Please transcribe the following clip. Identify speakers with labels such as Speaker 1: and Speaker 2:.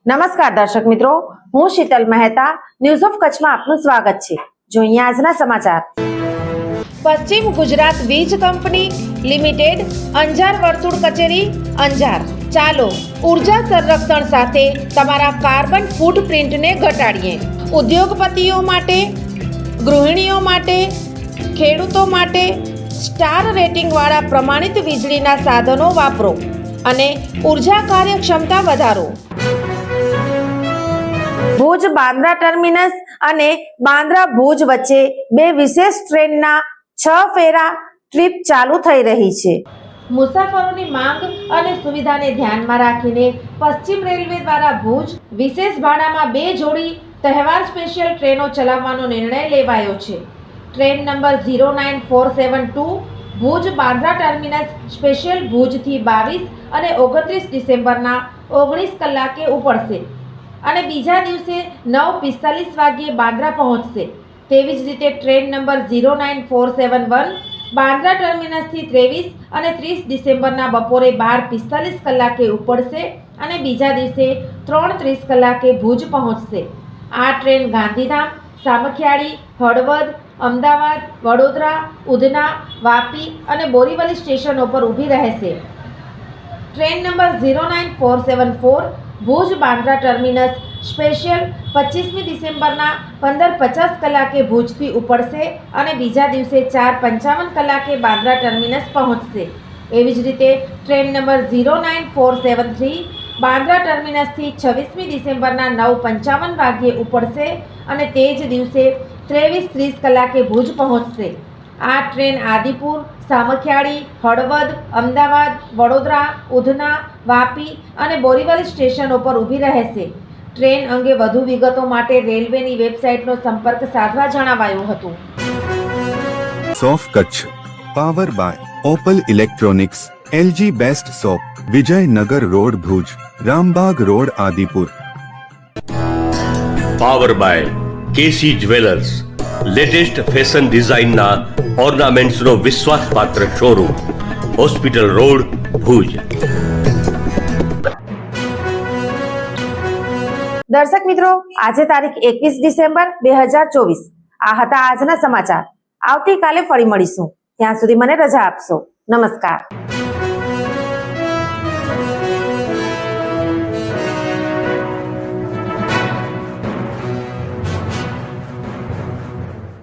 Speaker 1: નમસ્કાર દર્શક મિત્રો, હું શીતલ મહેતા ન્યૂઝ ઓફ કચ્છમાં આપનું સ્વાગત છે। જોઈએ આજના સમાચાર। પશ્ચિમ ગુજરાત વીજ કંપની લિમિટેડ અંજાર વર્તુળ કચેરી અંજાર। ચાલો ઉર્જા સંરક્ષણ સાથે તમારા કાર્બન ફૂટપ્રિન્ટને ઘટાડીએ। ઉદ્યોગપતિઓ માટે, ગૃહિણીઓ માટે, ખેડૂતો માટે સ્ટાર રેટિંગ વાળા પ્રમાણિત વીજળીના સાધનો વાપરો અને ઉર્જા કાર્યક્ષમતા વધારો। ભુજ બાંદ્રા ટર્મિનસ અને બાંદ્રા ભુજ વચ્ચે બે વિશેષ ટ્રેનના 6 ફેરા ટ્રીપ ચાલુ થઈ રહી છે। મુસાફરોની માંગ અને સુવિધાને ધ્યાનમાં રાખીને પશ્ચિમ રેલવે દ્વારા ભુજ વિશેષ ભાડામાં 2 જોડી તહેવાર સ્પેશિયલ ટ્રેનો ચલાવવાનો નિર્ણય લેવાયો છે। Train number 09472 Bhuj Bandra terminus special ભુજથી 22 અને 29 ડિસેમ્બરના 19 કલાકે ઉપડશે અને બીજા દિવસે 9:45 વાગ્યે બાંદ્રા પહોંચશે। તેવી જ રીતે ટ્રેન નંબર 09471 બાંદ્રા ટર્મિનસથી 23 અને 30 ડિસેમ્બરના બપોરે 12:45 કલાકે ઉપડશે અને બીજા દિવસે 3:30 કલાકે ભુજ પહોંચશે। આ ટ્રેન ગાંધીધામ, સામખિયાળી, હળવદ, અમદાવાદ, વડોદરા, ઉધના, વાપી અને બોરીવલી સ્ટેશનો પર ઊભી રહેશે। Train number 09474 Bhuj Bandra terminus special 25મી ડિસેમ્બરના 15:50 કલાકે ભુજથી ઉપડશે અને બીજા દિવસે 4:55 કલાકે બાંદ્રા ટર્મિનસ પહોંચશે। એવી જ રીતે ટ્રેન નંબર 09473 બાંદ્રા ટર્મિનસથી 26મી ડિસેમ્બરના 9:55 વાગ્યે ઉપડશે અને તે જ દિવસે 23:30 કલાકે ભુજ પહોંચશે। આ ટ્રેન આદિપુર, સામખિયાળી, હળવદ, અમદાવાદ, વડોદરા, ઉધના, વાપી અને બોરીવલી સ્ટેશનો પર ઊભી રહેશે। ટ્રેન અંગે વધુ વિગતો માટે રેલવેની વેબસાઇટનો સંપર્ક સાધવા જણાવાયું હતું।
Speaker 2: સોફ Kutch power by Opal electronics, LG best shop, Vijaynagar road Bhuj, Rambagh road Adipur.
Speaker 3: Power by KC jewellers, latest fashion ડિઝાઇનના ઓર્નામેન્ટ્સનો વિશ્વાસપાત્ર શોરૂમ, હોસ્પિટલ રોડ ભુજ।
Speaker 1: દર્શક મિત્રો, આજે તારીખ 21 ડિસેમ્બર 2024 આ હતા આજના સમાચાર। આવતીકાલે ફરી મળીશું, ત્યાં સુધી મને રજા આપશો। નમસ્કાર।